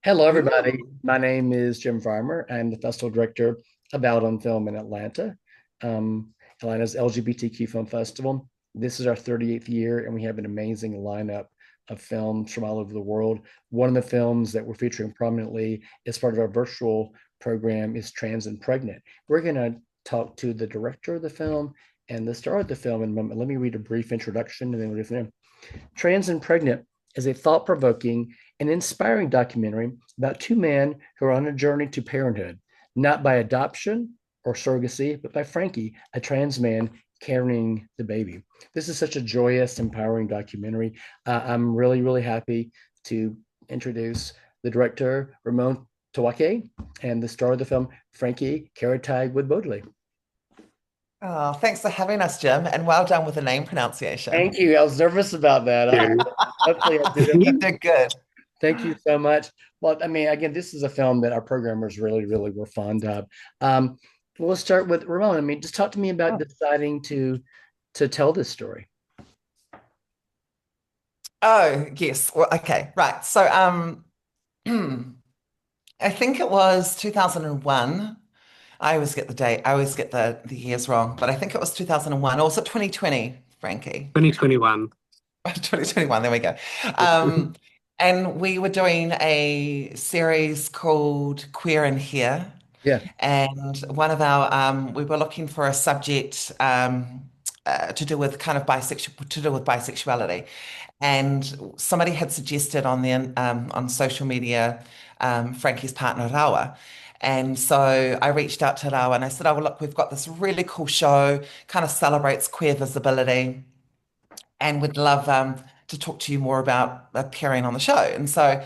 Hello, everybody. Ooh. My name is Jim Farmer. I'm the festival director of Out on Film in Atlanta, um, Atlanta's LGBTQ Film Festival. This is our 38th year, and we have an amazing lineup of films from all over the world. One of the films that we're featuring prominently as part of our virtual program is Trans and Pregnant. We're going to talk to the director of the film and the star of the film in a moment. Let me read a brief introduction, and then we'll go from there. Trans and Pregnant is a thought provoking and inspiring documentary about two men who are on a journey to parenthood, not by adoption or surrogacy, but by Frankie, a trans man carrying the baby. This is such a joyous, empowering documentary. I'm really, really happy to introduce the director, Ramon Te Wake, and the star of the film, Frankie Wood-Bodley. Oh, thanks for having us, Jim, and well done with the name pronunciation. Thank you. I was nervous about that. You. Hopefully, I did it. You did good. Thank you so much. Well, I mean, again, this is a film that our programmers really, really were fond of. Um, well, let's start with Ramon. I mean, just talk to me about Oh, deciding to tell this story. Oh, yes. Well, okay, right. I think it was 2001. I always get the date. I always get the years wrong, but I think it was 2001. Or was it 2020, Frankie? 2021. 2021, there we go. Um, and we were doing a series called Queer in Here. Yeah. And we were looking for a subject to do with kind of to do with bisexuality. And somebody had suggested on social media, Frankie's partner, Rawa. And so I reached out to Rawa and I said, oh, well, look, we've got this really cool show, kind of celebrates queer visibility and would love to talk to you more about appearing on the show. And so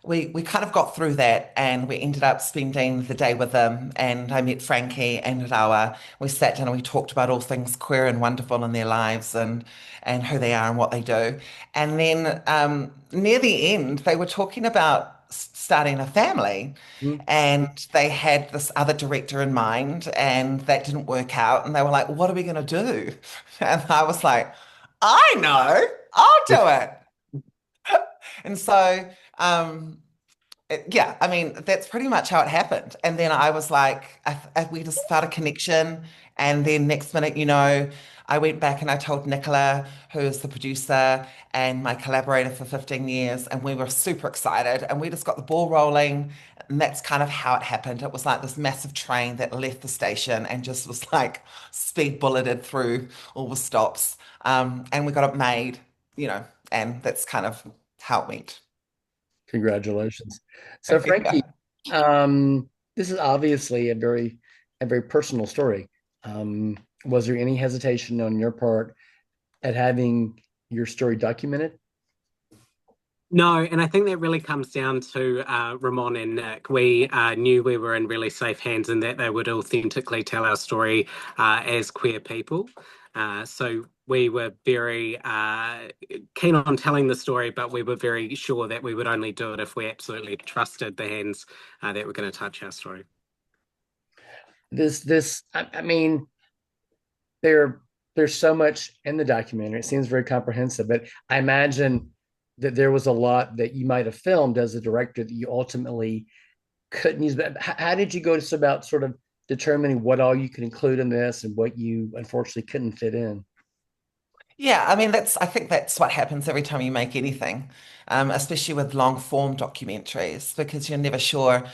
we kind of got through that and we ended up spending the day with them. And I met Frankie and Rawa. We sat down and we talked about all things queer and wonderful in their lives and who they are and what they do. And then near the end, they were talking about starting a family. Mhm. And they had this other director in mind, and that didn't work out. And they were like, "What are we going to do?" And I was like, "I know, I'll do it." And so, um, yeah, I mean, that's pretty much how it happened. And then I was like, we just felt a connection. And then next minute, I went back and I told Nicola, who is the producer and my collaborator for 15 years, and we were super excited. And we just got the ball rolling. And that's kind of how it happened. It was like this massive train that left the station and just was like speed bulleted through all the stops. And we got it made, you know, and that's kind of how it went. Congratulations. So, Frankie, Yeah. this is obviously a very personal story. Was there any hesitation on your part at having your story documented? No, and I think that really comes down to Ramon and Nick. We knew we were in really safe hands and that they would authentically tell our story as queer people. So we were very keen on telling the story, but we were very sure that we would only do it if we absolutely trusted the hands that were going to touch our story. I mean, there there's so much in the documentary. It seems very comprehensive, but I imagine that there was a lot that you might have filmed as a director that you ultimately couldn't use. But how did you go about sort of determining what all you could include in this and what you unfortunately couldn't fit in? Yeah, I mean I think that's what happens every time you make anything, especially with long form documentaries, because you're never sure Yeah.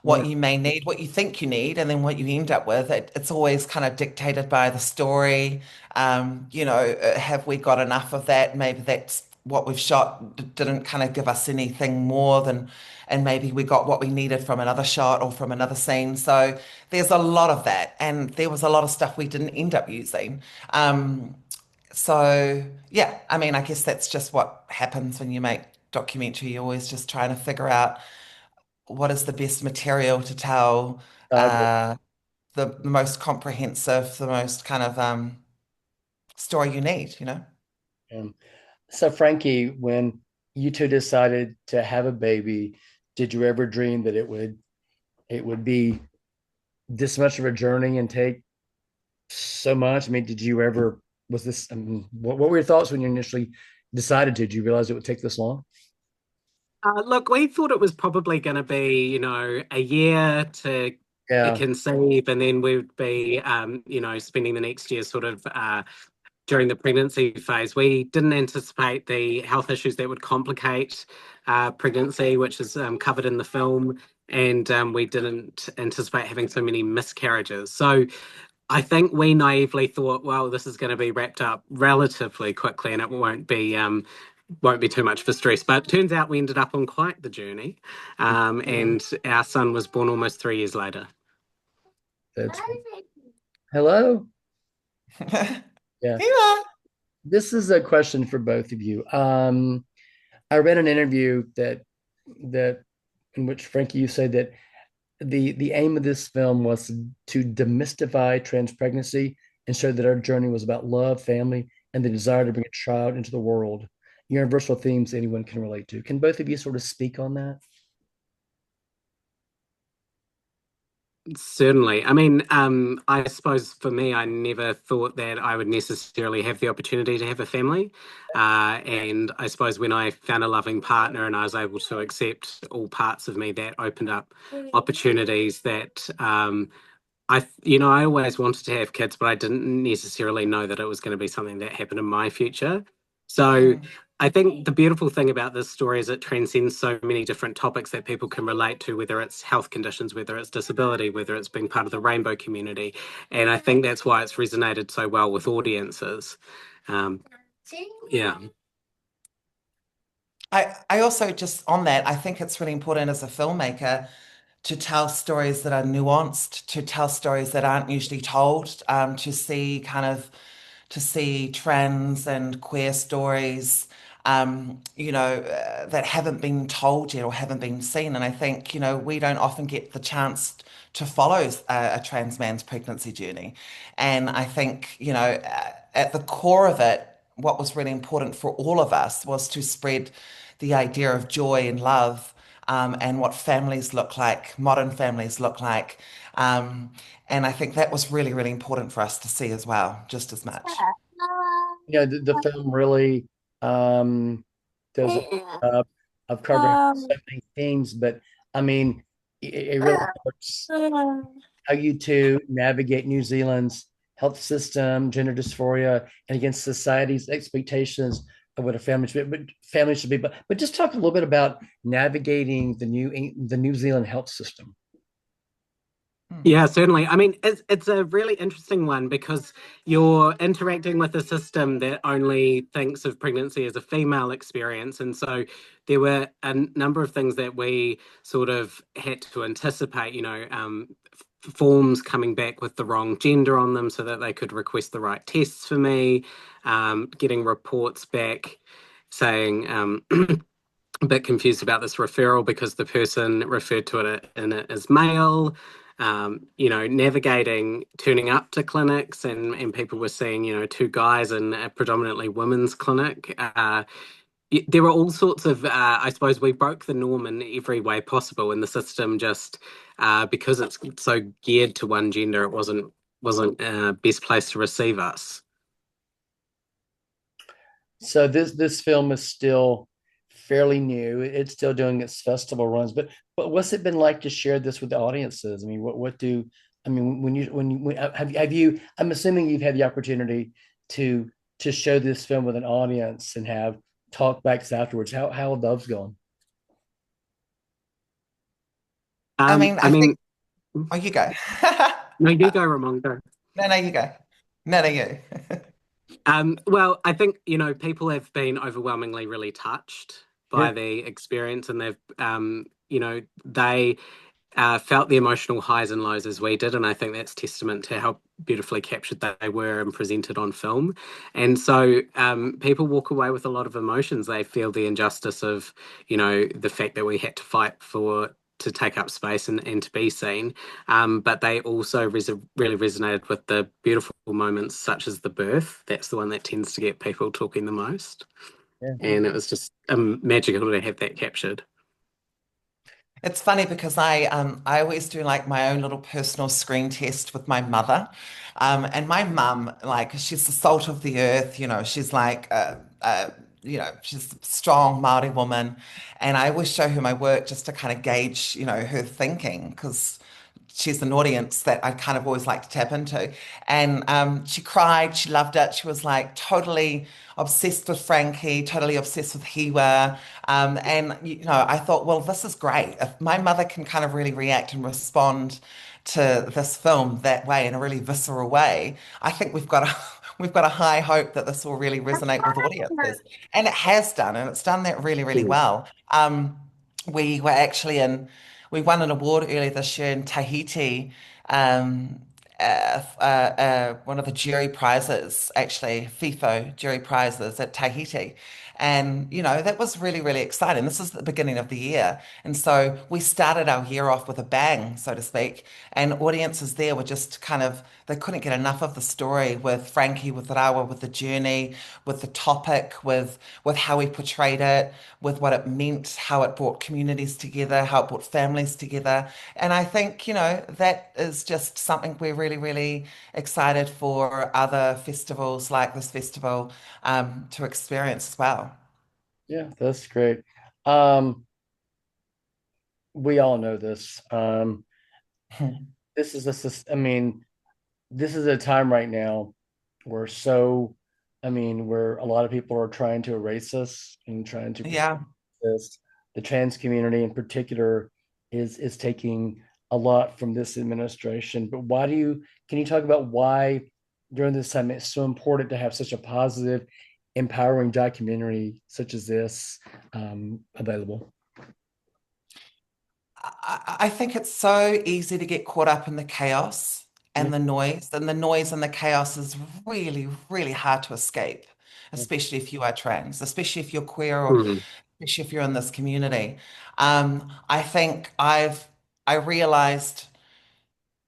what you may need, what you think you need, and then what you end up with. It's always kind of dictated by the story. Have we got enough of that? Maybe that's what we've shot didn't kind of give us anything more than, and maybe we got what we needed from another shot or from another scene. So there's a lot of that, and there was a lot of stuff we didn't end up using. So yeah, I mean, I guess that's just what happens when you make documentary. You're always just trying to figure out what is the best material to tell Okay. the most comprehensive, the most kind of story you need, you know? Um, so, Frankie, when you two decided to have a baby, did you ever dream that it would be this much of a journey and take so much? I mean, did you ever was this? I mean, what were your thoughts when you initially decided to? Did you realize it would take this long? Look, we thought it was probably going to be, a year to Yeah. conceive, and then we'd be, spending the next year sort of during the pregnancy phase. We didn't anticipate the health issues that would complicate pregnancy, which is covered in the film, and we didn't anticipate having so many miscarriages. So I think we naively thought, well, this is going to be wrapped up relatively quickly, and it won't be too much for stress. But it turns out we ended up on quite the journey, and our son was born almost 3 years later. That's hello. Here Yeah. you are. This is a question for both of you. I read an interview that in which Frankie, you said that the aim of this film was to demystify trans pregnancy and show that our journey was about love, family, and the desire to bring a child into the world. Universal themes anyone can relate to. Can both of you sort of speak on that? Certainly. I mean, I suppose for me, I never thought that I would necessarily have the opportunity to have a family. And I suppose when I found a loving partner and I was able to accept all parts of me, that opened up opportunities that I always wanted to have kids, but I didn't necessarily know that it was going to be something that happened in my future. So Mm. I think the beautiful thing about this story is it transcends so many different topics that people can relate to, whether it's health conditions, whether it's disability, whether it's being part of the rainbow community. And I think that's why it's resonated so well with audiences. Um, yeah. I also just on that, I think it's really important as a filmmaker to tell stories that are nuanced, to tell stories that aren't usually told, to see trans and queer stories, that haven't been told yet or haven't been seen. And I think, we don't often get the chance to follow a trans man's pregnancy journey. And I think, at the core of it, what was really important for all of us was to spread the idea of joy and love, and what families look like, modern families look like. Um, and I think that was really, really important for us to see as well, just as much. The film really does a good job of covering so many themes, but I mean, it really hurts how you two navigate New Zealand's health system, gender dysphoria, and against society's expectations of what a family should be. But family should be. But just talk a little bit about navigating the New Zealand health system. Hmm. Yeah, certainly. I mean, it's a really interesting one because you're interacting with a system that only thinks of pregnancy as a female experience. And so there were a number of things that we sort of had to anticipate, forms coming back with the wrong gender on them so that they could request the right tests for me, getting reports back saying, a bit confused about this referral because the person referred to it in it as male. Navigating turning up to clinics and people were seeing, two guys in a predominantly women's clinic. There were all sorts of, I suppose we broke the norm in every way possible, and the system just, because it's so geared to one gender, it wasn't best place to receive us. So this film is still fairly new. It's still doing its festival runs, but what's it been like to share this with the audiences? I mean, what do I mean have you? I'm assuming you've had the opportunity to show this film with an audience and have talkbacks afterwards. How have those gone? I mean, I I think, mean, oh, you go. no, you go, Ramon, go. No, no, you go. No, no, you. Well, I think, people have been overwhelmingly really touched Yeah. by the experience and they felt the emotional highs and lows as we did. And I think that's testament to how beautifully captured they were and presented on film. And so people walk away with a lot of emotions. They feel the injustice of, the fact that we had to fight to take up space and to be seen. But they also really resonated with the beautiful moments such as the birth. That's the one that tends to get people talking the most. Yeah. And it was just magical to have that captured. It's funny because I always do like my own little personal screen test with my mother. And my mum, like she's the salt of the earth, she's like she's a strong Maori woman, and I always show her my work just to kind of gauge, her thinking because she's an audience that I kind of always like to tap into. And she cried, she loved it. She was like totally obsessed with Frankie, totally obsessed with Hiwa. And I thought, well, this is great. If my mother can kind of really react and respond to this film that way in a really visceral way, I think we've got a we've got a high hope that this will really resonate with audiences. And it has done, and it's done that really, really Mm. well. We were actually in we won an award earlier this year in Tahiti, um, one of the jury prizes, actually, FIFO jury prizes at Tahiti. And, that was really, really exciting. This is the beginning of the year. And so we started our year off with a bang, so to speak. And audiences there were just kind of, they couldn't get enough of the story with Frankie, with Rawa, with the journey, with the topic, with how he portrayed it, with what it meant, how it brought communities together, how it brought families together. And I think, that is just something we're really, really excited for other festivals like this festival to experience as well. Yeah, that's great. Um, we all know this. This is I mean, this is a time right now where where a lot of people are trying to erase us and trying to Yeah. this. The trans community in particular is taking a lot from this administration. But can you talk about why during this time it's so important to have such a positive, empowering documentary such as this available? I think it's so easy to get caught up in the chaos Yeah, and the noise, and the noise and the chaos is really, really hard to escape, yeah, especially if you are trans, especially if you're queer, or Mm. especially if you're in this community. I think I realized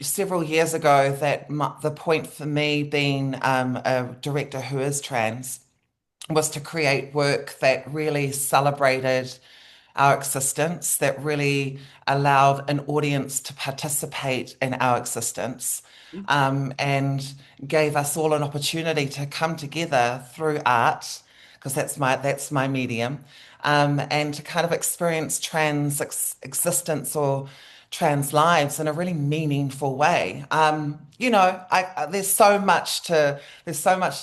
several years ago that the point for me being a director who is trans was to create work that really celebrated our existence, that really allowed an audience to participate in our existence, and gave us all an opportunity to come together through art, because that's my medium, and to kind of experience trans existence or trans lives in a really meaningful way. There's so much to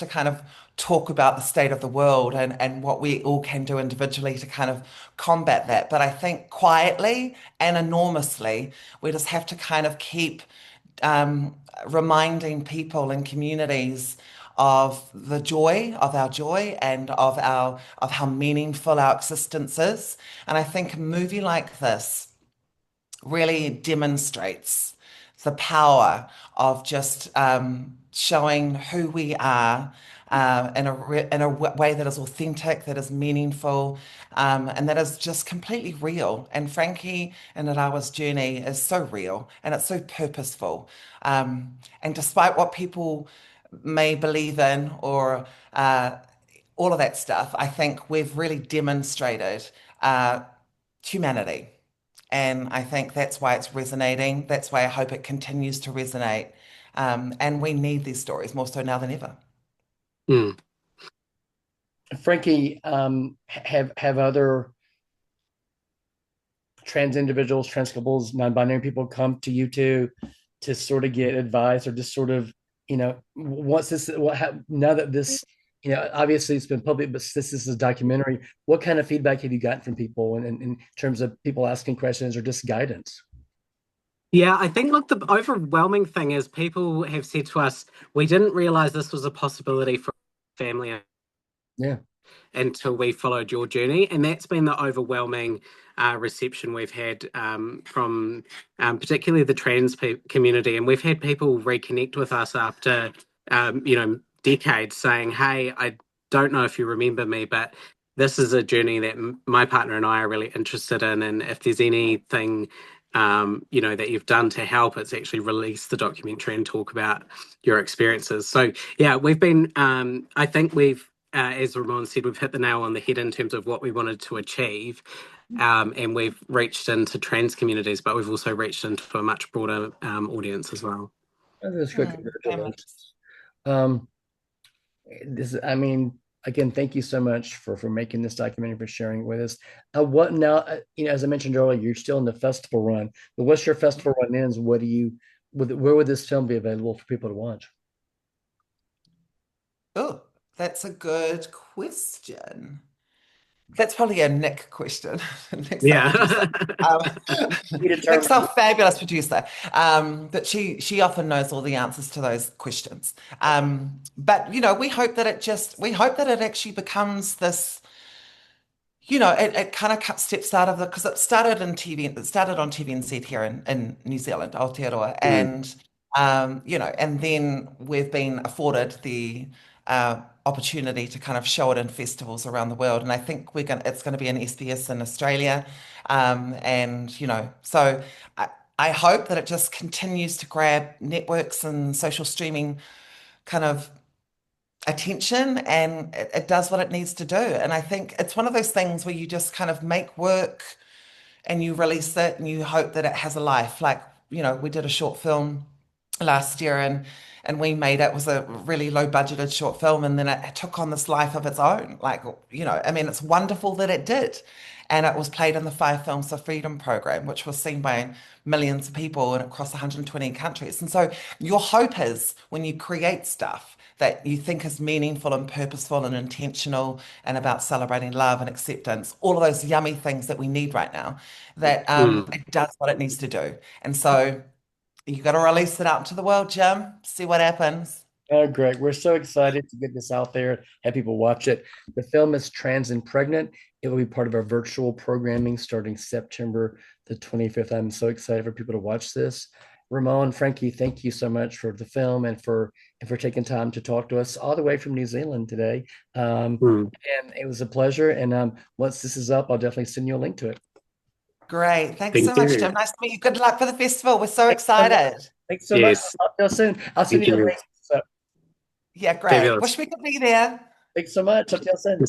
kind of talk about the state of the world and what we all can do individually to kind of combat that. But I think quietly and enormously, we just have to kind of keep um, reminding people and communities of the joy of our joy and of how meaningful our existence is. And I think a movie like this really demonstrates the power of just showing who we are in a way that is authentic, that is meaningful, and that is just completely real. And Frankie and Arawa's journey is so real and it's so purposeful. And despite what people may believe in or all of that stuff, I think we've really demonstrated humanity. And I think that's why it's resonating. That's why I hope it continues to resonate. And we need these stories more so now than ever. Mm. Frankie, have other trans individuals, trans couples, non-binary people come to you to sort of get advice or just sort of, once this now that this, obviously it's been public, but this is a documentary. What kind of feedback have you gotten from people in terms of people asking questions or just guidance? Yeah, I think, look, the overwhelming thing is people have said to us, we didn't realize this was a possibility for family Yeah. until we followed your journey. And that's been the overwhelming reception we've had from particularly the trans community. And we've had people reconnect with us after, decades saying, hey, I don't know if you remember me, but this is a journey that my partner and I are really interested in. And if there's anything, that you've done to help, it's actually release the documentary and talk about your experiences. So, yeah, we've been, I think as Ramon said, we've hit the nail on the head in terms of what we wanted to achieve. And we've reached into trans communities, but we've also reached into a much broader audience as well. That's good. Very much. Congratulations. Um, this, I mean, again, thank you so much for making this documentary, for sharing it with us. What now? As I mentioned earlier, you're still in the festival run. But once your festival run ends, where would this film be available for people to watch? Oh, that's a good question. That's probably a Nick question. Nick's our producer. Yeah. Um, Be Nick's determined. our fabulous producer. But she often knows all the answers to those questions. But we hope that it actually becomes this, it kind of steps out of because it started it started on TVNZ here in New Zealand, Aotearoa, Mm, and then we've been afforded the opportunity to kind of show it in festivals around the world, and I think it's going to be an SBS in Australia, so I hope that it just continues to grab networks and social streaming kind of attention and it does what it needs to do. And I think it's one of those things where you just kind of make work and you release it and you hope that it has a life. Like, we did a short film last year and we made it was a really low budgeted short film and then it took on this life of its own. Like, I mean, it's wonderful that it did. And it was played in the Five Films for Freedom program, which was seen by millions of people and across 120 countries. And so your hope is when you create stuff that you think is meaningful and purposeful and intentional and about celebrating love and acceptance, all of those yummy things that we need right now, that mm. it does what it needs to do. And so you got to release it out into the world, Jim. See what happens. Oh, Greg, we're so excited to get this out there, have people watch it. The film is Trans and Pregnant. It will be part of our virtual programming starting September the 25th. I'm so excited for people to watch this. Ramon, Frankie, thank you so much for the film and for taking time to talk to us all the way from New Zealand today. Mm. And it was a pleasure. And once this is up, I'll definitely send you a link to it. Great. Thanks so Thank much, you. Jim. Nice to meet you. Good luck for the festival. We're so Thanks so much. excited. Thanks so much. Yes. I'll talk to you soon. I'll send Thank you the you. link. So Yeah, great. Fabulous. Wish we could be there. thanks so much. Talk to you soon.